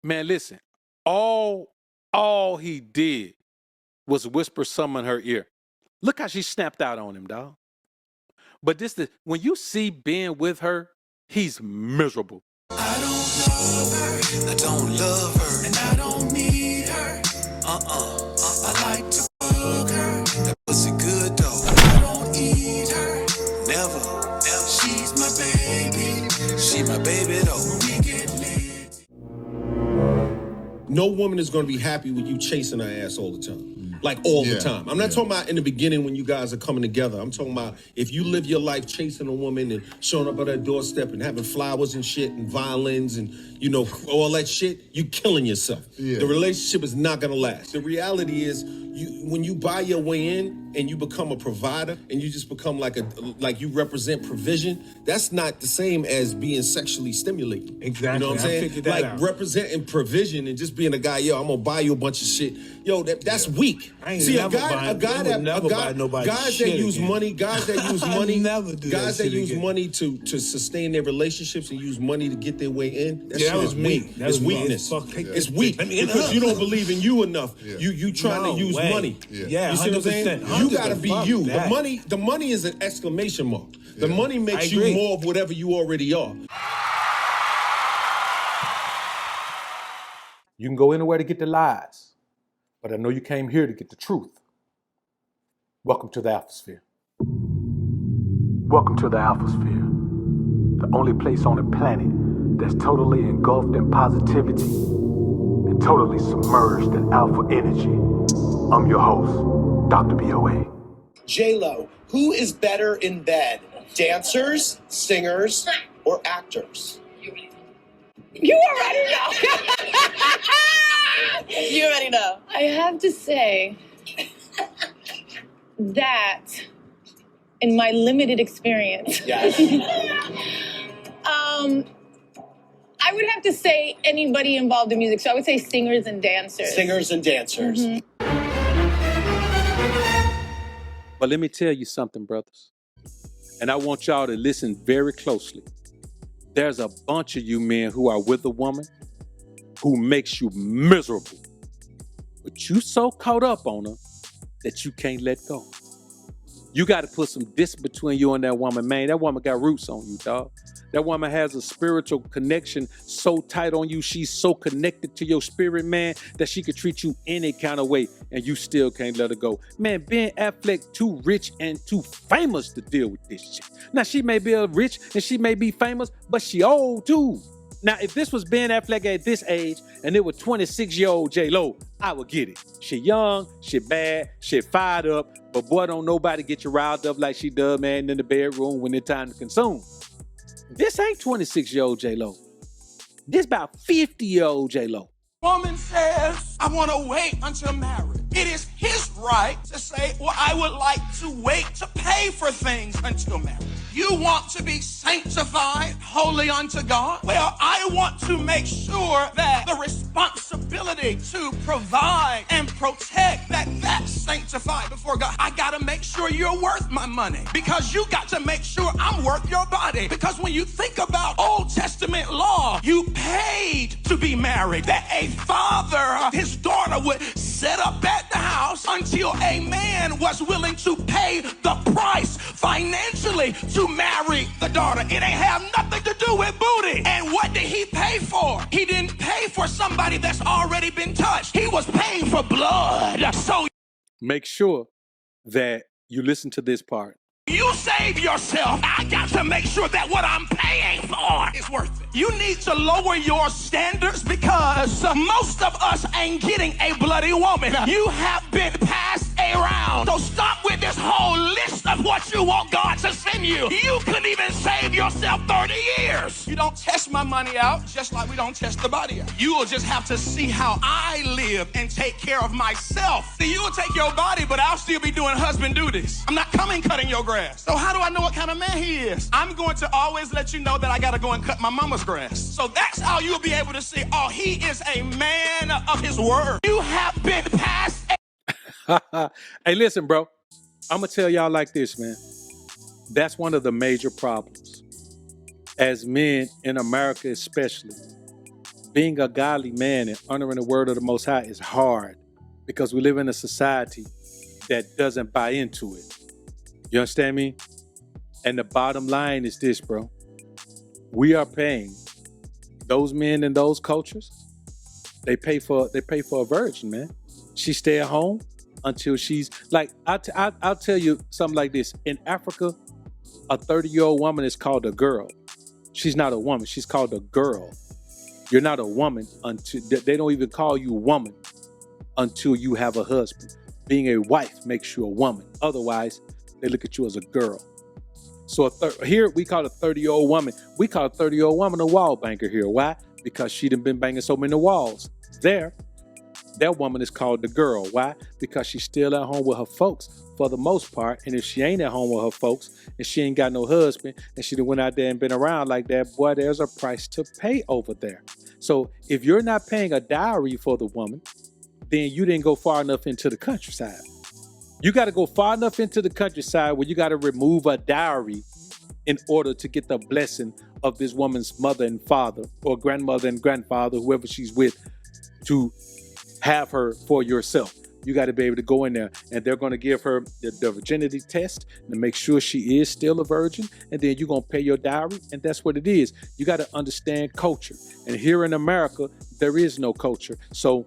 Man, listen, all he did was whisper something in her ear. Look how she snapped out on him, dog. But when you see Ben with her, he's miserable. I don't love her, and I don't need her. I like to fuck her. That pussy good though. I don't eat her. Never. She's my baby. She my baby though. We get lit. No woman is going to be happy with you chasing her ass all the time. Like all the time. I'm not talking about in the beginning when you guys are coming together. I'm talking about if you live your life chasing a woman and showing up at her doorstep and having flowers and shit and violins and, you know, all that shit, you killing yourself. The relationship is not going to last. The reality is when you buy your way in and you become a provider and you just become like you represent provision, that's not the same as being sexually stimulating. Exactly. You know what I'm saying? Like representing provision and just being a guy, yo, I'm gonna buy you a bunch of shit. Yo, that's weak. See, guys that use money to sustain their relationships and use money to get their way in, that shit is weak. It's weakness. It's weak because you don't believe in you enough. You trying to use money. Yeah, you see what I'm saying? 100%. You gotta be you. The money is an exclamation mark. The money makes you more of whatever you already are. You can go anywhere to get the lies, but I know you came here to get the truth. Welcome to the Alphasphere. Welcome to the Alphasphere, the only place on the planet that's totally engulfed in positivity and totally submerged in alpha energy. I'm your host, Dr. BOA. J-Lo, who is better in bed? Dancers, singers, or actors? You already know. You already know. I have to say that in my limited experience, I would have to say anybody involved in music. So I would say singers and dancers. Singers and dancers. Mm-hmm. But let me tell you something, brothers. And I want y'all to listen very closely. There's a bunch of you men who are with a woman who makes you miserable. But you so caught up on her that you can't let go. You got to put some distance between you and that woman, man. That woman got roots on you, dog. That woman has a spiritual connection so tight on you. She's so connected to your spirit, man, that she could treat you any kind of way, and you still can't let her go. Man, Ben Affleck too rich and too famous to deal with this shit. Now, she may be rich and she may be famous, but she old too. Now, if this was Ben Affleck at this age and it was 26-year-old J-Lo, I would get it. She young, she bad, she fired up, but boy, don't nobody get you riled up like she does, man, in the bedroom when it's time to consume. This ain't 26-year-old J-Lo. This about 50-year-old J-Lo. Woman says, I want to wait until marriage. It is his right to say, well, I would like to wait to pay for things until marriage. You want to be sanctified, holy unto God? Well, I want to make sure that the responsibility to provide and protect that's sanctified before God. I got to make sure you're worth my money because you got to make sure I'm worth your body. Because when you think about Old Testament law, you paid to be married. That a father, his daughter would set up at the house until a man was willing to pay the price financially to marry the daughter. It ain't have nothing to do with booty. And what did he pay for? He didn't pay for somebody that's already been touched. He was paying for blood. So make sure that you listen to this part. You save yourself. I got to make sure that what I'm paying for is worth it. You need to lower your standards because most of us ain't getting a bloody woman. You have been passed around. So stop with this whole list of what you want God to send you. You couldn't even save yourself 30 years. You don't test my money out just like we don't test the body out. You will just have to see how I live and take care of myself. See, you will take your body, but I'll still be doing husband duties. I'm not coming cutting your grass. So how do I know what kind of man he is? I'm going to always let you know that I got to go and cut my mama's grass. So that's how you'll be able to see, oh, he is a man of his word. You have been passed. Hey, listen, bro. I'm going to tell y'all like this, man. That's one of the major problems. As men in America especially, being a godly man and honoring the word of the Most High is hard because we live in a society that doesn't buy into it. You understand me? And the bottom line is this, bro. We are paying those men in those cultures. They pay for a virgin, man. She stay at home until she's like, I'll tell you something like this. In Africa, a 30-year-old woman is called a girl. She's not a woman. She's called a girl. You're not a woman until they don't even call you a woman until you have a husband. Being a wife makes you a woman. Otherwise, they look at you as a girl. So here we call a 30-year-old woman. We call a 30-year-old woman a wall banger here. Why? Because she done been banging so many walls. That woman is called the girl. Why? Because she's still at home with her folks for the most part. And if she ain't at home with her folks and she ain't got no husband and she done went out there and been around like that, boy, there's a price to pay over there. So if you're not paying a dowry for the woman, then you didn't go far enough into the countryside. You got to go far enough into the countryside where you got to remove a dowry in order to get the blessing of this woman's mother and father or grandmother and grandfather, whoever she's with, to have her for yourself. You got to be able to go in there and they're going to give her the virginity test to make sure she is still a virgin. And then you're going to pay your dowry. And that's what it is. You got to understand culture. And here in America, there is no culture. So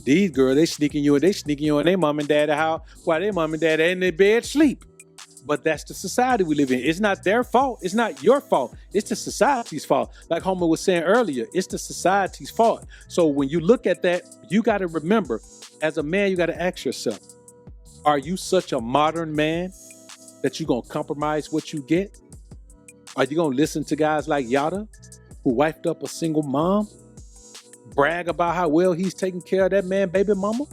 these girls, they sneaking you in their mom and dad house while their mom and dad are in their bed sleep. But that's the society we live in. It's not their fault. It's not your fault. It's the society's fault. Like Homer was saying earlier, it's the society's fault. So when you look at that, you got to remember, as a man, you got to ask yourself, are you such a modern man that you're going to compromise what you get? Are you going to listen to guys like Yada, who wifed up a single mom, brag about how well he's taking care of that man, baby mama?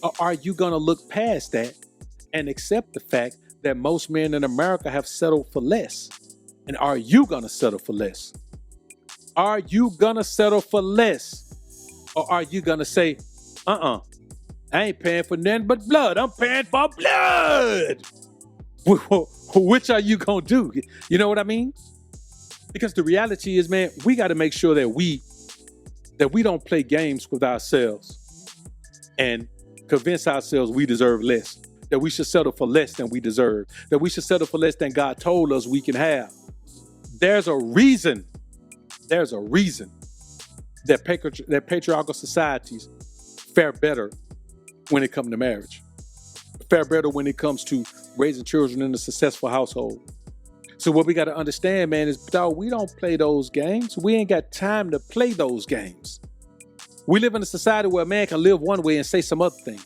Or are you going to look past that and accept the fact that most men in America have settled for less? And are you going to settle for less? Are you going to settle for less? Or are you going to say, I ain't paying for nothing but blood. I'm paying for blood. Which are you going to do? You know what I mean? Because the reality is, man, we got to make sure that we don't play games with ourselves and convince ourselves we deserve less, that we should settle for less than we deserve, that we should settle for less than God told us we can have. There's a reason that patriarchal societies fare better when it comes to marriage, fare better when it comes to raising children in a successful household. So what we got to understand, man, is dog, we don't play those games. We ain't got time to play those games. We live in a society where a man can live one way and say some other thing.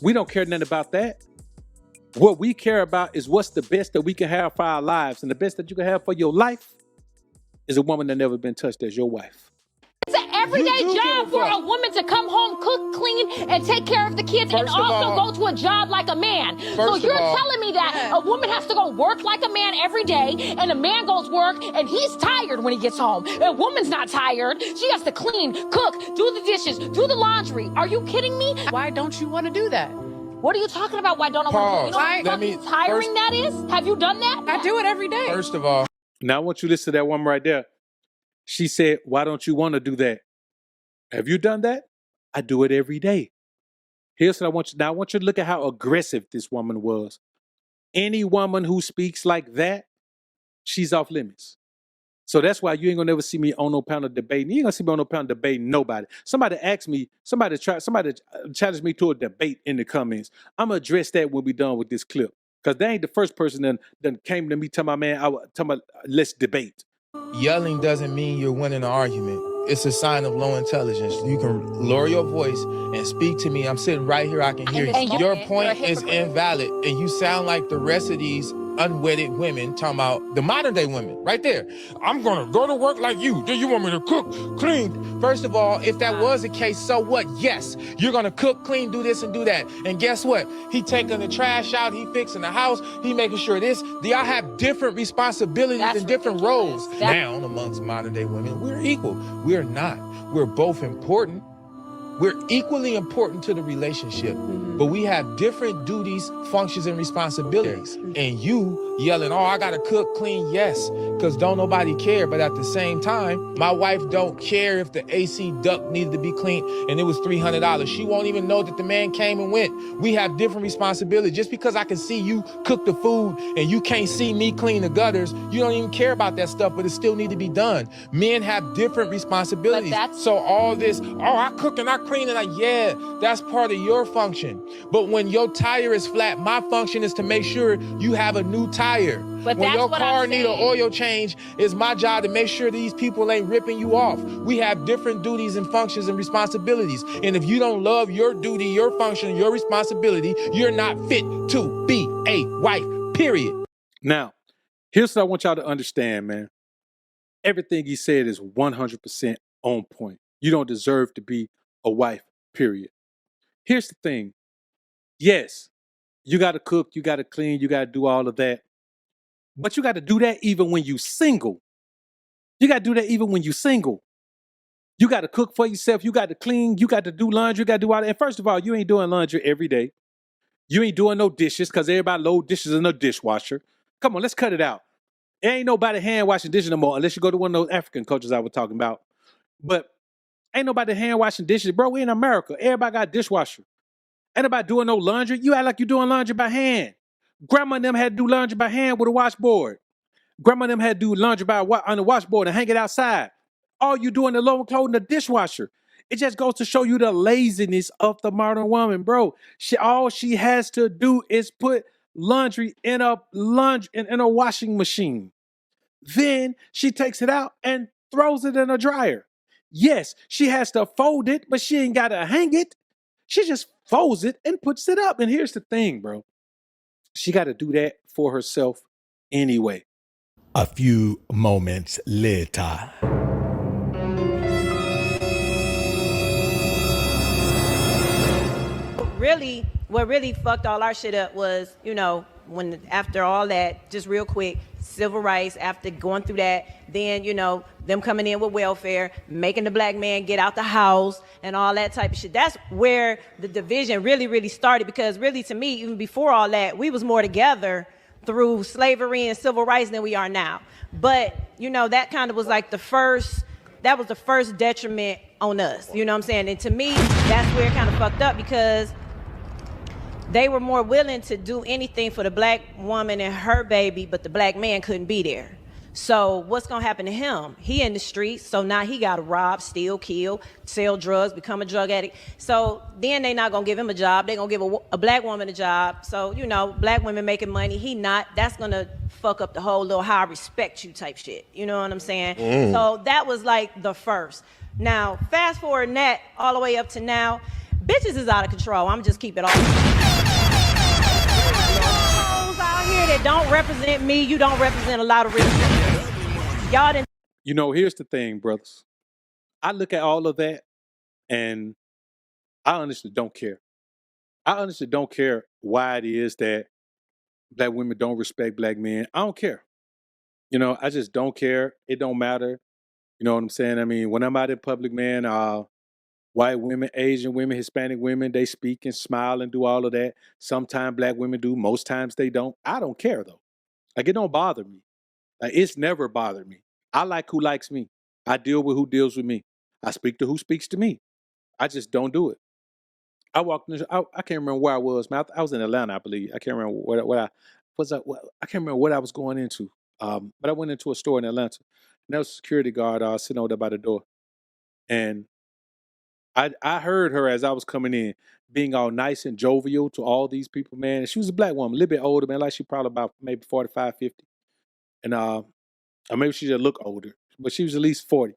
We don't care nothing about that. What we care about is what's the best that we can have for our lives. And the best that you can have for your life is a woman that never been touched as your wife. It's an everyday job for a woman to come home, cook, clean, and take care of the kids, and also go to a job like a man. So you're telling me that a woman has to go work like a man every day, and a man goes work, and he's tired when he gets home. A woman's not tired. She has to clean, cook, do the dishes, do the laundry. Are you kidding me? Why don't you want to do that? What are you talking about? Why don't I want to do that? You know how fucking tiring that is? Have you done that? I do it every day. First of all. Now I want you to listen to that woman right there. She said, why don't you want to do that? Have you done that? I do it every day. Here's what I want you. Now I want you to look at how aggressive this woman was. Any woman who speaks like that, she's off limits. So that's why you ain't gonna never see me on no panel debating. You ain't gonna see me on no panel debating nobody. Somebody asked me, somebody challenged me to a debate in the comments. I'm gonna address that when we done with this clip. Because they ain't the first person that came to me telling my man, let's debate. Yelling doesn't mean you're winning an argument. It's a sign of low intelligence. You can lower your voice and speak to me. I'm sitting right here, I can hear you. Your point is invalid, and you sound like the rest of these unwedded women talking about the modern day women right there. I'm gonna go to work like you. Do you want me to cook, clean? First of all, if that was the case, so what? Yes, you're gonna cook, clean, do this and do that. And guess what? He taking the trash out, he fixing the house, he making sure this. Y'all have different responsibilities and different roles. Now, amongst modern day women, we're equal. We're not. We're both important. We're equally important to the relationship, but we have different duties, functions, and responsibilities. And you yelling, oh, I gotta cook, clean, yes, because don't nobody care. But at the same time, my wife don't care if the AC duct needed to be cleaned and it was $300. She won't even know that the man came and went. We have different responsibilities. Just because I can see you cook the food and you can't see me clean the gutters, you don't even care about that stuff, but it still need to be done. Men have different responsibilities. So all this, I cook and I clean and yeah, that's part of your function. But when your tire is flat, my function is to make sure you have a new tire. But when that's your what car I'm need an saying. oil change, it's my job to make sure these people ain't ripping you off. We have different duties and functions and responsibilities. And if you don't love your duty, your function, your responsibility, you're not fit to be a wife, period. Now, here's what I want y'all to understand, man. Everything he said is 100% on point. You don't deserve to be a wife, period. Here's the thing. Yes, you got to cook, you got to clean, you got to do all of that. But you got to do that even when you single. You got to do that even when you single. You got to cook for yourself. You got to clean. You got to do laundry. You got to do all that. And first of all, you ain't doing laundry every day. You ain't doing no dishes because everybody load dishes in a dishwasher. Come on, let's cut it out. There ain't nobody hand washing dishes no more unless you go to one of those African cultures I was talking about. But ain't nobody hand washing dishes. Bro, we in America. Everybody got a dishwasher. Ain't nobody doing no laundry. You act like you doing laundry by hand. Grandma and them had to do laundry by hand with a washboard. Grandma and them had to do laundry on the washboard and hang it outside. All you doing the lower clothing, the dishwasher. It just goes to show you the laziness of the modern woman, bro. All she has to do is put laundry in a washing machine. Then she takes it out and throws it in a dryer. Yes, she has to fold it, but she ain't got to hang it. She just folds it and puts it up. And here's the thing, bro. She got to do that for herself anyway. A few moments later. Really, what really fucked all our shit up was, when after all that, just real quick, civil rights, after going through that, then, them coming in with welfare, making the black man get out the house and all that type of shit. That's where the division really, really started, because really, to me, even before all that, we was more together through slavery and civil rights than we are now. But, that kind of was like the first detriment on us, you know what I'm saying? And to me, that's where it kind of fucked up, because they were more willing to do anything for the black woman and her baby, but the black man couldn't be there. So what's gonna happen to him? He in the streets, so now he gotta rob, steal, kill, sell drugs, become a drug addict. So then they not gonna give him a job. They gonna give a black woman a job. So, black women making money, he not. That's gonna fuck up the whole little how I respect you type shit. You know what I'm saying? So that was like the first. Now, fast forward that all the way up to now, bitches is out of control. I'm just keep it all. Out here that don't represent me, you don't represent a lot of real people. Y'all didn't. Here's the thing, brothers. I look at all of that and I honestly don't care. I honestly don't care why it is that black women don't respect black men. I don't care. I just don't care. It don't matter. You know what I'm saying? I mean, when I'm out in public, man, white women, Asian women, Hispanic women, they speak and smile and do all of that. Sometimes black women do. Most times they don't. I don't care, though. Like, it don't bother me. Like, it's never bothered me. I like who likes me. I deal with who deals with me. I speak to who speaks to me. I just don't do it. I walked in. I can't remember where I was, man. I was in Atlanta, I believe. I can't remember what I was. I can't remember what I was going into. But I went into a store in Atlanta, and there was a security guard sitting over there by the door, and I heard her as I was coming in, being all nice and jovial to all these people, man. And she was a black woman, a little bit older, man. Like she probably about maybe 45, 50. And or maybe she just looked older, but she was at least 40.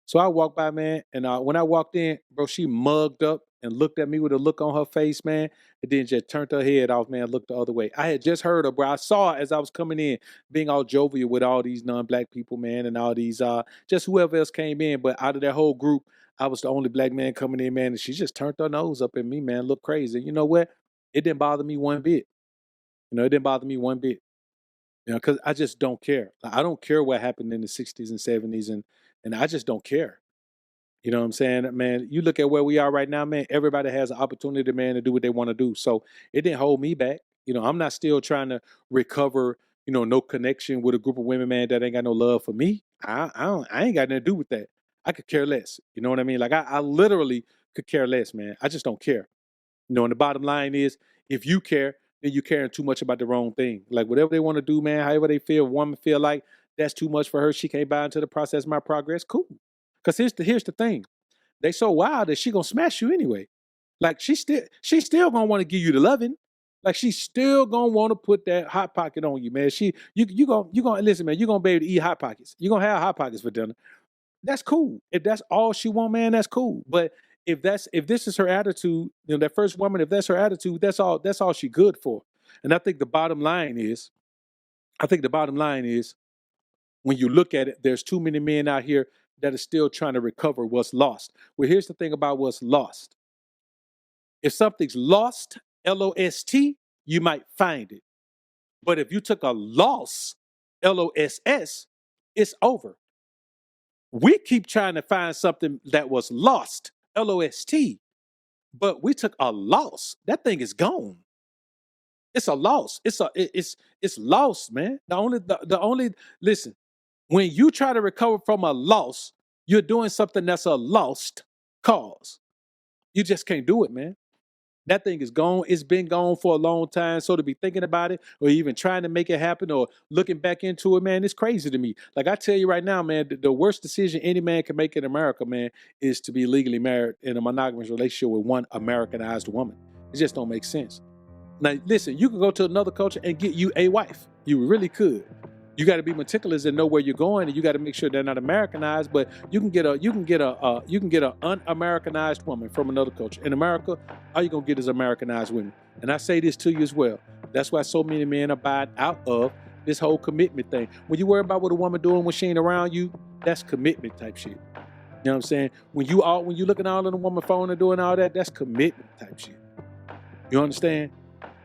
So I walked by, man, and when I walked in, bro, she mugged up and looked at me with a look on her face, man, and then just turned her head off, man, looked the other way. I had just heard her, bro. I saw her as I was coming in, being all jovial with all these non-black people, man, and all these, just whoever else came in. But out of that whole group, I was the only black man coming in, man, and she just turned her nose up at me, man, looked crazy. You know what? It didn't bother me one bit. It didn't bother me one bit. Because I just don't care. I don't care what happened in the 60s and 70s, and I just don't care. You know what I'm saying? Man, you look at where we are right now, man, everybody has an opportunity, man, to do what they want to do. So it didn't hold me back. I'm not still trying to recover, no connection with a group of women, man, that ain't got no love for me. I ain't got nothing to do with that. I could care less. You know what I mean? Like I literally could care less, man. I just don't care. And the bottom line is, if you care, then you're caring too much about the wrong thing. Like whatever they want to do, man, however they feel, woman feel like that's too much for her, she can't buy into the process of my progress, cool. Because here's the thing. They so wild that she gonna smash you anyway. Like she still gonna want to give you the loving. Like she's still gonna want to put that hot pocket on you, man. You gonna listen, man, you're gonna be able to eat hot pockets. You're gonna have hot pockets for dinner. That's cool. If that's all she want, man, that's cool. But if this is her attitude, that first woman, if that's her attitude, that's all she good for. And I think the bottom line is, when you look at it, there's too many men out here that are still trying to recover what's lost. Well, here's the thing about what's lost. If something's lost, L-O-S-T, you might find it. But if you took a loss, L-O-S-S, it's over. We keep trying to find something that was lost, L-O-S-T, but we took a loss. That thing is gone. It's a loss. It's lost, man. The only listen, when you try to recover from a loss, you're doing something that's a lost cause. You just can't do it, man. That thing is gone. It's been gone for a long time. So to be thinking about it or even trying to make it happen or looking back into it, man, it's crazy to me. Like I tell you right now, man, the worst decision any man can make in America, man, is to be legally married in a monogamous relationship with one Americanized woman. It just don't make sense. Now, listen, you can go to another culture and get you a wife. You really could. You got to be meticulous and know where you're going, and you got to make sure they're not Americanized. But you can get an un-Americanized woman from another culture. In America, all you're gonna get is Americanized women. And I say this to you as well. That's why so many men abide out of this whole commitment thing. When you worry about what a woman doing when she ain't around you, that's commitment type shit. You know what I'm saying? When you looking all on the woman phone and doing all that, that's commitment type shit. You understand?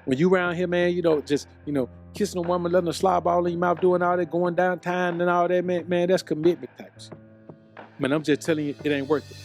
When you around here, man, kissing a woman, letting her slob all in your mouth, doing all that, going downtown and all that, man, that's commitment types. Man, I'm just telling you, it ain't worth it.